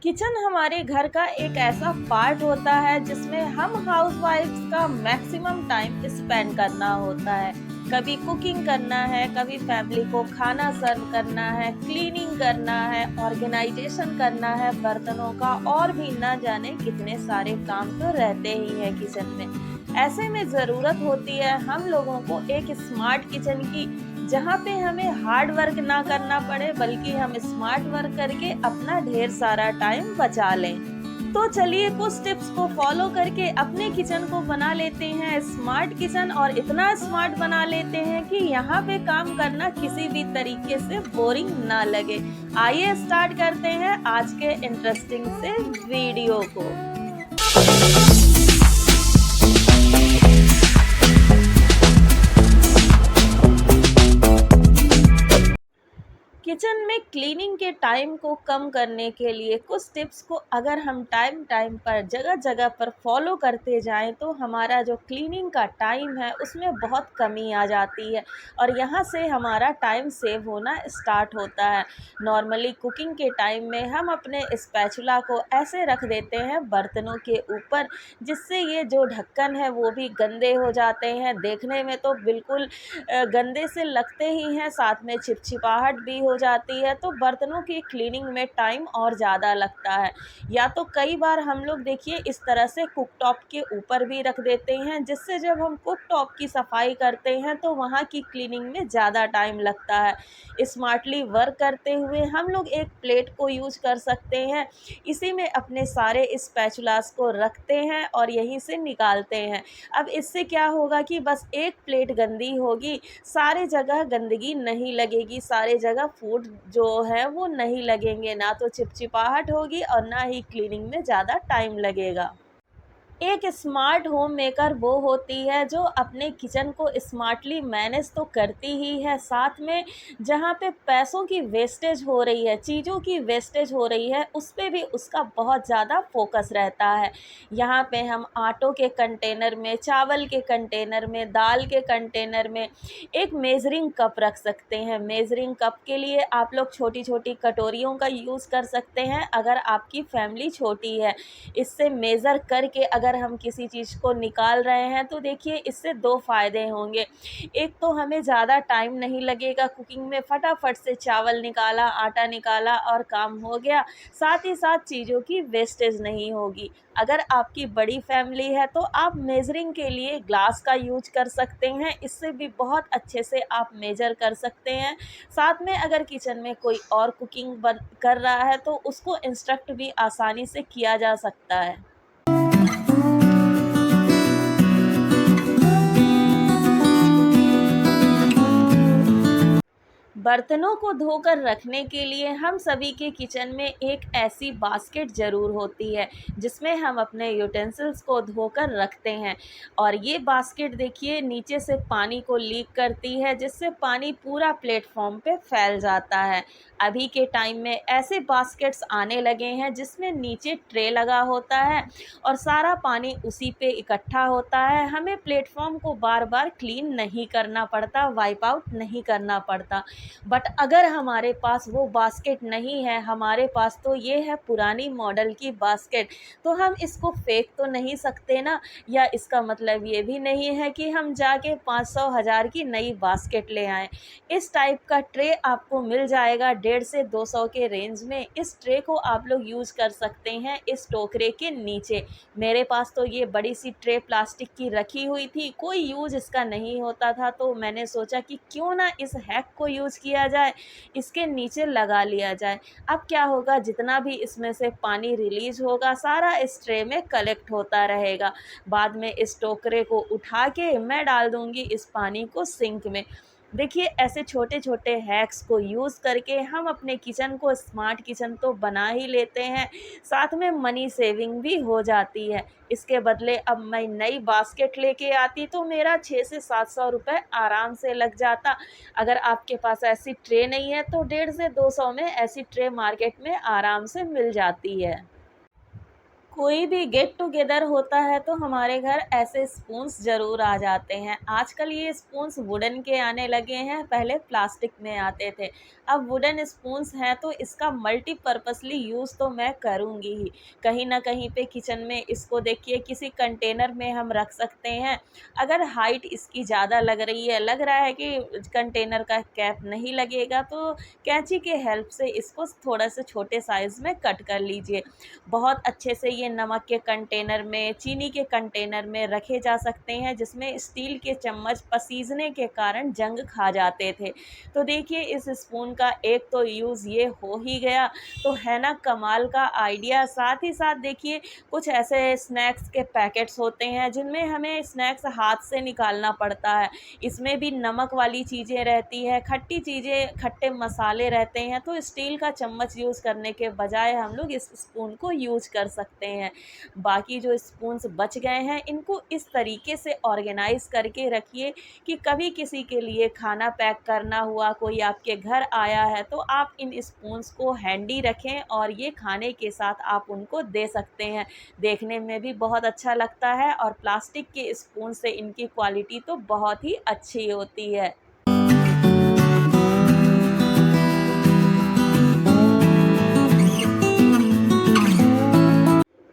Kitchen हमारे घर का एक ऐसा पार्ट होता है जिसमें हम हाउसवाइफ्स का मैक्सिमम टाइम स्पेंड करना होता है। कभी कुकिंग करना है, कभी फैमिली को खाना सर्व करना है, क्लीनिंग करना है, ऑर्गेनाइजेशन करना है बर्तनों का, और भी ना जाने कितने सारे काम तो रहते ही हैं किचन में। ऐसे में ज़रूरत होती है हम लोगों को एक स्मार्ट किचन की, जहाँ पे हमें हार्ड वर्क ना करना पड़े बल्कि हम स्मार्ट वर्क करके अपना ढेर सारा टाइम बचा लें। तो चलिए कुछ टिप्स को फॉलो करके अपने किचन को बना लेते हैं स्मार्ट किचन, और इतना स्मार्ट बना लेते हैं कि यहाँ पे काम करना किसी भी तरीके से बोरिंग ना लगे। आइए स्टार्ट करते हैं आज के इंटरेस्टिंग से वीडियो को। किचन में क्लीनिंग के टाइम को कम करने के लिए कुछ टिप्स को अगर हम टाइम टाइम पर जगह जगह पर फॉलो करते जाएं तो हमारा जो क्लीनिंग का टाइम है उसमें बहुत कमी आ जाती है, और यहाँ से हमारा टाइम सेव होना स्टार्ट होता है। नॉर्मली कुकिंग के टाइम में हम अपने स्पैचुला को ऐसे रख देते हैं बर्तनों के ऊपर, जिससे ये जो ढक्कन है वो भी गंदे हो जाते हैं, देखने में तो बिल्कुल गंदे से लगते ही हैं, साथ में चिपचिपाहट भी हो जाती है, तो बर्तनों की क्लीनिंग में टाइम और ज़्यादा लगता है। या तो कई बार हम लोग देखिए इस तरह से कुकटॉप के ऊपर भी रख देते हैं, जिससे जब हम कुकटॉप की सफाई करते हैं तो वहाँ की क्लीनिंग में ज़्यादा टाइम लगता है। स्मार्टली वर्क करते हुए हम लोग एक प्लेट को यूज कर सकते हैं, इसी में अपने सारे स्पैचुलास को रखते हैं और यहीं से निकालते हैं। अब इससे क्या होगा कि बस एक प्लेट गंदी होगी, सारे जगह गंदगी नहीं लगेगी, सारे जगह फूड जो है वो नहीं लगेंगे, ना तो चिपचिपाहट होगी और ना ही क्लीनिंग में ज़्यादा टाइम लगेगा। एक स्मार्ट होम मेकर वो होती है जो अपने किचन को स्मार्टली मैनेज तो करती ही है, साथ में जहाँ पे पैसों की वेस्टेज हो रही है, चीज़ों की वेस्टेज हो रही है, उस पे भी उसका बहुत ज़्यादा फोकस रहता है। यहाँ पे हम आटों के कंटेनर में, चावल के कंटेनर में, दाल के कंटेनर में एक मेज़रिंग कप रख सकते हैं। मेज़रिंग कप के लिए आप लोग छोटी छोटी कटोरियों का यूज़ कर सकते हैं अगर आपकी फैमिली छोटी है। इससे मेज़र करके अगर हम किसी चीज़ को निकाल रहे हैं तो देखिए इससे दो फ़ायदे होंगे। एक तो हमें ज़्यादा टाइम नहीं लगेगा कुकिंग में, फटाफट से चावल निकाला, आटा निकाला और काम हो गया। साथ ही साथ चीज़ों की वेस्टेज नहीं होगी। अगर आपकी बड़ी फैमिली है तो आप मेज़रिंग के लिए ग्लास का यूज कर सकते हैं, इससे भी बहुत अच्छे से आप मेज़र कर सकते हैं। साथ में अगर किचन में कोई और कुकिंग कर रहा है तो उसको इंस्ट्रक्ट भी आसानी से किया जा सकता है। बर्तनों को धोकर रखने के लिए हम सभी के किचन में एक ऐसी बास्केट ज़रूर होती है जिसमें हम अपने यूटेंसिल्स को धोकर रखते हैं, और ये बास्केट देखिए नीचे से पानी को लीक करती है, जिससे पानी पूरा प्लेटफॉर्म पे फैल जाता है। अभी के टाइम में ऐसे बास्केट्स आने लगे हैं जिसमें नीचे ट्रे लगा होता है और सारा पानी उसी पे इकट्ठा होता है। हमें प्लेटफॉर्म को बार बार क्लीन नहीं करना पड़ता, वाइप आउट नहीं करना पड़ता। बट अगर हमारे पास वो बास्केट नहीं है, हमारे पास तो ये है पुरानी मॉडल की बास्केट, तो हम इसको फेंक तो नहीं सकते ना। या इसका मतलब ये भी नहीं है कि हम जाके 500 हज़ार की नई बास्केट ले आएँ। इस टाइप का ट्रे आपको मिल जाएगा 150 से 200 के रेंज में। इस ट्रे को आप लोग यूज़ कर सकते हैं इस टोकरे के नीचे। मेरे पास तो ये बड़ी सी ट्रे प्लास्टिक की रखी हुई थी, कोई यूज़ इसका नहीं होता था, तो मैंने सोचा कि क्यों ना इस हैक को यूज़ किया जाए, इसके नीचे लगा लिया जाए। अब क्या होगा, जितना भी इसमें से पानी रिलीज़ होगा सारा इस ट्रे में कलेक्ट होता रहेगा। बाद में इस टोकरे को उठा के मैं डाल दूँगी इस पानी को सिंक में। देखिए ऐसे छोटे छोटे हैक्स को यूज़ करके हम अपने किचन को स्मार्ट किचन तो बना ही लेते हैं, साथ में मनी सेविंग भी हो जाती है। इसके बदले अब मैं नई बास्केट लेके आती तो मेरा 6 से 700 रुपये आराम से लग जाता। अगर आपके पास ऐसी ट्रे नहीं है तो 150 से 200 में ऐसी ट्रे मार्केट में आराम से मिल जाती है। कोई भी गेट टुगेदर होता है तो हमारे घर ऐसे स्पून्स ज़रूर आ जाते हैं। आजकल ये स्पून्स वुडन के आने लगे हैं, पहले प्लास्टिक में आते थे। अब वुडन स्पून्स हैं तो इसका मल्टीपर्पसली यूज़ तो मैं करूँगी ही। कहीं न कहीं पे किचन में इसको देखिए किसी कंटेनर में हम रख सकते हैं। अगर हाइट इसकी ज़्यादा लग रही है, लग रहा है कि कंटेनर का कैप नहीं लगेगा, तो कैंची के हेल्प से इसको थोड़ा से छोटे साइज़ में कट कर लीजिए। बहुत अच्छे से ये नमक के कंटेनर में, चीनी के कंटेनर में रखे जा सकते हैं, जिसमें स्टील के चम्मच पसीजने के कारण जंग खा जाते थे। तो देखिए इस स्पून का एक तो यूज़ ये हो ही गया, तो है ना कमाल का आइडिया। साथ ही साथ देखिए कुछ ऐसे स्नैक्स के पैकेट्स होते हैं जिनमें हमें स्नैक्स हाथ से निकालना पड़ता है। इसमें भी नमक वाली चीज़ें रहती है, खट्टी चीज़ें, खट्टे मसाले रहते हैं, तो स्टील का चम्मच यूज़ करने के बजाय हम लोग इस स्पून को यूज़ कर सकते हैं। बाकी जो स्पून्स बच गए हैं इनको इस तरीके से ऑर्गेनाइज़ करके रखिए कि कभी किसी के लिए खाना पैक करना हुआ, कोई आपके घर आया है, तो आप इन स्पून्स को हैंडी रखें और ये खाने के साथ आप उनको दे सकते हैं। देखने में भी बहुत अच्छा लगता है और प्लास्टिक के स्पून से इनकी क्वालिटी तो बहुत ही अच्छी होती है।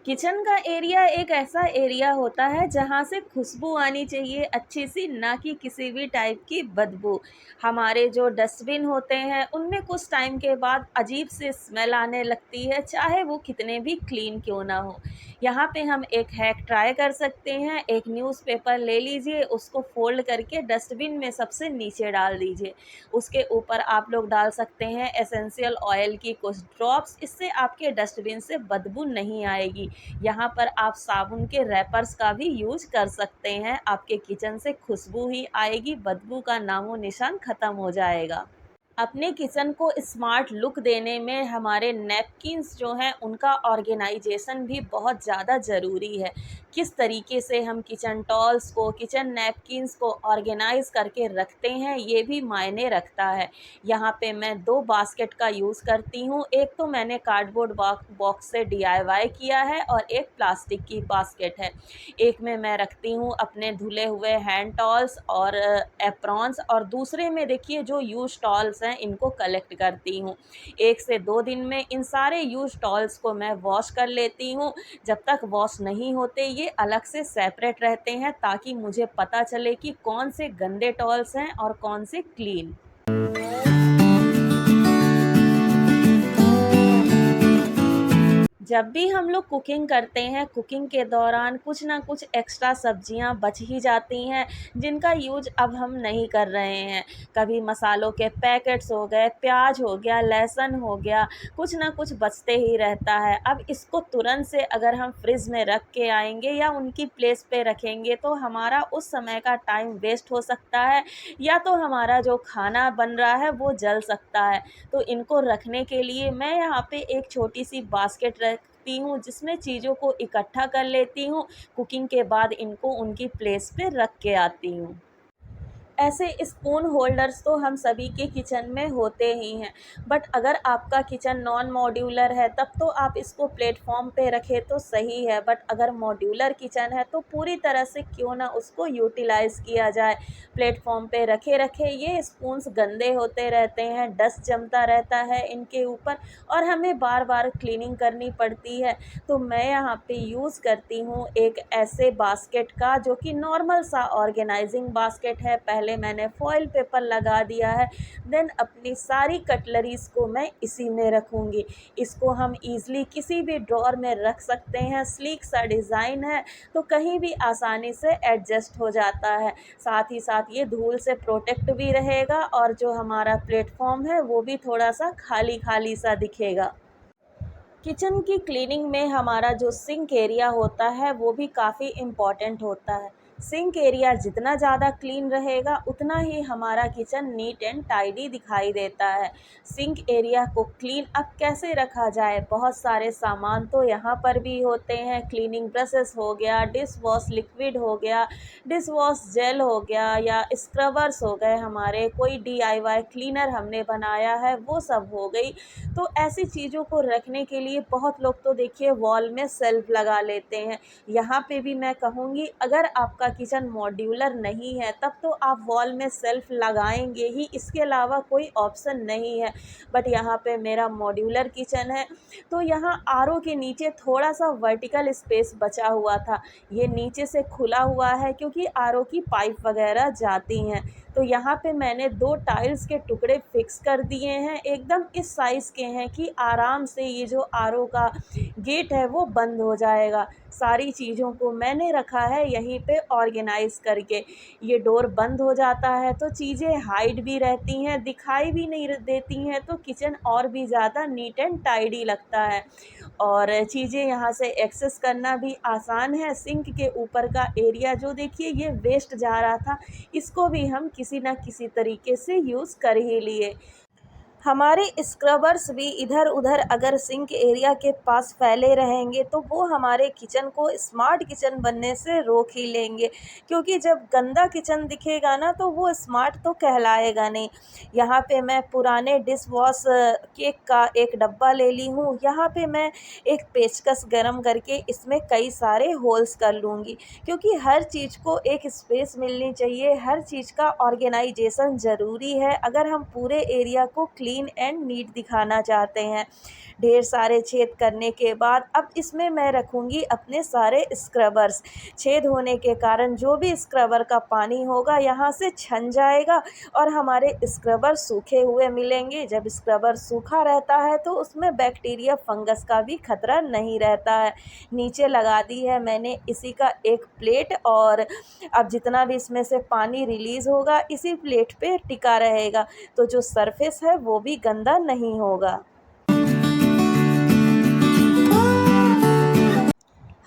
किचन का एरिया एक ऐसा एरिया होता है जहाँ से खुशबू आनी चाहिए अच्छी-सी, ना कि किसी भी टाइप की बदबू। हमारे जो डस्टबिन होते हैं उनमें कुछ टाइम के बाद अजीब-सी स्मेल आने लगती है, चाहे वो कितने भी क्लीन क्यों ना हो। यहाँ पे हम एक हैक ट्राई कर सकते हैं, एक न्यूज़पेपर ले लीजिए, उसको फ़ोल्ड करके डस्टबिन में सबसे नीचे डाल दीजिए। उसके ऊपर आप लोग डाल सकते हैं एसेंशियल ऑयल की कुछ ड्रॉप्स, इससे आपके डस्टबिन से बदबू नहीं आएगी। यहाँ पर आप साबुन के रैपर्स का भी यूज़ कर सकते हैं, आपके किचन से खुशबू ही आएगी, बदबू का नामो-निशान ख़त्म हो जाएगा। अपने किचन को स्मार्ट लुक देने में हमारे नैपकिन्स जो हैं उनका ऑर्गेनाइजेशन भी बहुत ज़्यादा ज़रूरी है। किस तरीके से हम किचन टॉल्स को, किचन नैपकिन्स को ऑर्गेनाइज़ करके रखते हैं, ये भी मायने रखता है। यहाँ पे मैं 2 बास्केट का यूज़ करती हूँ। एक तो मैंने कार्डबोर्ड बॉक्स से डीआईवाई किया है और एक प्लास्टिक की बास्केट है। एक में मैं रखती हूँ अपने धुले हुए हैंड टॉल्स और एप्रॉन्स, और दूसरे में देखिए जो यूज़ टॉल्स हैं इनको कलेक्ट करती हूँ। 1 से 2 दिन में इन सारे यूज़ टॉल्स को मैं वॉश कर लेती हूँ। जब तक वॉश नहीं होते ये अलग से सेपरेट रहते हैं, ताकि मुझे पता चले कि कौन से गंदे टॉल्स हैं और कौन से क्लीन। जब भी हम लोग कुकिंग करते हैं, कुकिंग के दौरान कुछ ना कुछ एक्स्ट्रा सब्जियां बच ही जाती हैं, जिनका यूज़ अब हम नहीं कर रहे हैं। कभी मसालों के पैकेट्स हो गए, प्याज हो गया, लहसुन हो गया, कुछ ना कुछ बचते ही रहता है। अब इसको तुरंत से अगर हम फ्रिज में रख के आएंगे या उनकी प्लेस पे रखेंगे तो हमारा उस समय का टाइम वेस्ट हो सकता है, या तो हमारा जो खाना बन रहा है वो जल सकता है। तो इनको रखने के लिए मैं यहाँ पे एक छोटी सी बास्केट रखती हूँ, जिसमें चीज़ों को इकट्ठा कर लेती हूँ। कुकिंग के बाद इनको उनकी प्लेस पे रख के आती हूँ। ऐसे स्पून होल्डर्स तो हम सभी के किचन में होते ही हैं, बट अगर आपका किचन नॉन मॉड्यूलर है तब तो आप इसको प्लेटफॉर्म पे रखें तो सही है, बट अगर मॉड्यूलर किचन है तो पूरी तरह से क्यों ना उसको यूटिलाइज़ किया जाए। प्लेटफॉर्म पे रखे रखे ये स्पून्स गंदे होते रहते हैं, डस्ट जमता रहता है इनके ऊपर और हमें बार बार क्लीनिंग करनी पड़ती है। तो मैं यहाँ पे यूज़ करती हूँ एक ऐसे बास्केट का, जो कि नॉर्मल सा ऑर्गेनाइजिंग बास्केट है। पहले मैंने फॉइल पेपर लगा दिया है, देन अपनी सारी कटलरीज़ को मैं इसी में रखूँगी। इसको हम ईज़िली किसी भी ड्रॉअर में रख सकते हैं, स्लीक सा डिज़ाइन है तो कहीं भी आसानी से एडजस्ट हो जाता है। साथ ही साथ ये धूल से प्रोटेक्ट भी रहेगा और जो हमारा प्लेटफॉर्म है वो भी थोड़ा सा खाली खाली सा दिखेगा। किचन की क्लीनिंग में हमारा जो सिंक एरिया होता है वो भी काफ़ी इम्पॉर्टेंट होता है। सिंक एरिया जितना ज़्यादा क्लीन रहेगा उतना ही हमारा किचन नीट एंड टाइडी दिखाई देता है। सिंक एरिया को क्लीन अब कैसे रखा जाए, बहुत सारे सामान तो यहाँ पर भी होते हैं। क्लीनिंग ब्रशेस हो गया, डिश वॉश लिक्विड हो गया, डिश वॉश जेल हो गया, या स्क्रबर्स हो गए, हमारे कोई DIY क्लीनर हमने बनाया है वो सब हो गई। तो ऐसी चीज़ों को रखने के लिए बहुत लोग तो देखिए वॉल में सेल्फ लगा लेते हैं। यहाँ पे भी मैं कहूँगी, अगर आपका किचन मॉड्यूलर नहीं है तब तो आप वॉल में सेल्फ लगाएंगे ही, इसके अलावा कोई ऑप्शन नहीं है। बट यहाँ पे मेरा मॉड्यूलर किचन है तो यहाँ RO के नीचे थोड़ा सा वर्टिकल स्पेस बचा हुआ था। ये नीचे से खुला हुआ है क्योंकि RO की पाइप वगैरह जाती हैं। तो यहाँ पे मैंने 2 टाइल्स के टुकड़े फिक्स कर दिए हैं, एकदम इस साइज़ के हैं कि आराम से ये जो RO का गेट है वो बंद हो जाएगा। सारी चीज़ों को मैंने रखा है यहीं पे ऑर्गेनाइज़ करके। ये डोर बंद हो जाता है तो चीज़ें हाइड भी रहती हैं, दिखाई भी नहीं देती हैं, तो किचन और भी ज़्यादा नीट एंड टाइडी लगता है। और चीज़ें यहाँ से एक्सेस करना भी आसान है। सिंक के ऊपर का एरिया जो देखिए ये वेस्ट जा रहा था, इसको भी हम किसी न किसी तरीके से यूज़ कर ही लिए। हमारे स्क्रबर्स भी इधर उधर अगर सिंक एरिया के पास फैले रहेंगे तो वो हमारे किचन को स्मार्ट किचन बनने से रोक ही लेंगे, क्योंकि जब गंदा किचन दिखेगा ना तो वो स्मार्ट तो कहलाएगा नहीं। यहाँ पे मैं पुराने डिश वॉश केक का एक डब्बा ले ली हूँ। यहाँ पे मैं एक पेचकस गरम करके इसमें कई सारे होल्स कर लूँगी, क्योंकि हर चीज़ को एक स्पेस मिलनी चाहिए, हर चीज़ का ऑर्गेनाइजेशन ज़रूरी है अगर हम पूरे एरिया को क्लीन एंड नीट दिखाना चाहते हैं। ढेर सारे छेद करने के बाद अब इसमें मैं रखूँगी अपने सारे स्क्रबर्स। छेद होने के कारण जो भी स्क्रबर का पानी होगा यहाँ से छन जाएगा और हमारे स्क्रबर सूखे हुए मिलेंगे। जब स्क्रबर सूखा रहता है तो उसमें बैक्टीरिया फंगस का भी खतरा नहीं रहता है। नीचे लगा दी है मैंने इसी का एक प्लेट, और अब जितना भी इसमें से पानी रिलीज़ होगा इसी प्लेट पे टिका रहेगा, तो जो सरफेस है वो भी गंदा नहीं होगा।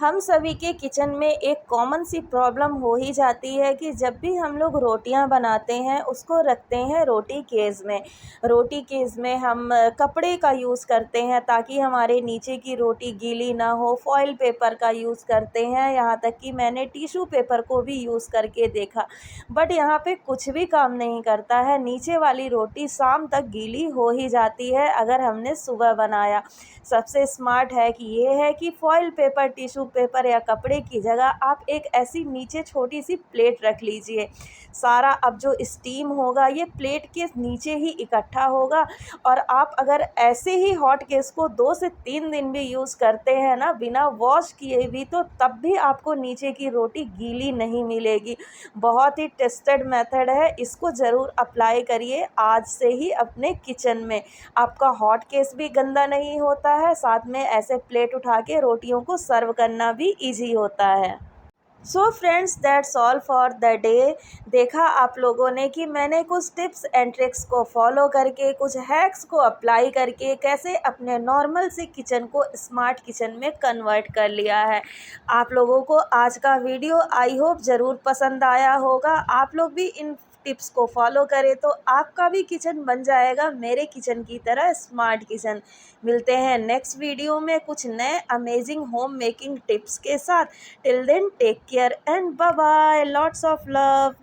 हम सभी के किचन में एक कॉमन सी प्रॉब्लम हो ही जाती है कि जब भी हम लोग रोटियां बनाते हैं उसको रखते हैं रोटी केस में। रोटी केस में हम कपड़े का यूज़ करते हैं ताकि हमारे नीचे की रोटी गीली ना हो। फॉइल पेपर का यूज़ करते हैं, यहाँ तक कि मैंने टिश्यू पेपर को भी यूज़ करके देखा, बट यहाँ पे कुछ भी काम नहीं करता है। नीचे वाली रोटी शाम तक गीली हो ही जाती है अगर हमने सुबह बनाया। सबसे स्मार्ट है कि ये है कि फॉइल पेपर, टिश्यू पेपर या कपड़े की जगह आप एक ऐसी नीचे छोटी सी प्लेट रख लीजिए। सारा अब जो स्टीम होगा ये प्लेट के नीचे ही इकट्ठा होगा, और आप अगर ऐसे ही हॉट केस को 2 से 3 दिन भी यूज़ करते हैं ना बिना वॉश किए भी, तो तब भी आपको नीचे की रोटी गीली नहीं मिलेगी। बहुत ही टेस्टेड मेथड है, इसको ज़रूर अप्लाई करिए आज से ही अपने किचन में। आपका हॉट केस भी गंदा नहीं होता है, साथ में ऐसे प्लेट उठा के रोटियों को सर्व करना भी ईजी होता है। So friends, that's all for the day. देखा आप लोगों ने कि मैंने कुछ टिप्स एंड ट्रिक्स को फॉलो करके, कुछ हैक्स को अप्लाई करके कैसे अपने नॉर्मल से किचन को स्मार्ट किचन में कन्वर्ट कर लिया है। आप लोगों को आज का वीडियो आई होप ज़रूर पसंद आया होगा। आप लोग भी इन टिप्स को फॉलो करें तो आपका भी किचन बन जाएगा मेरे किचन की तरह स्मार्ट किचन। मिलते हैं नेक्स्ट वीडियो में कुछ नए अमेजिंग होम मेकिंग टिप्स के साथ। Till then take care and bye bye, lots of love.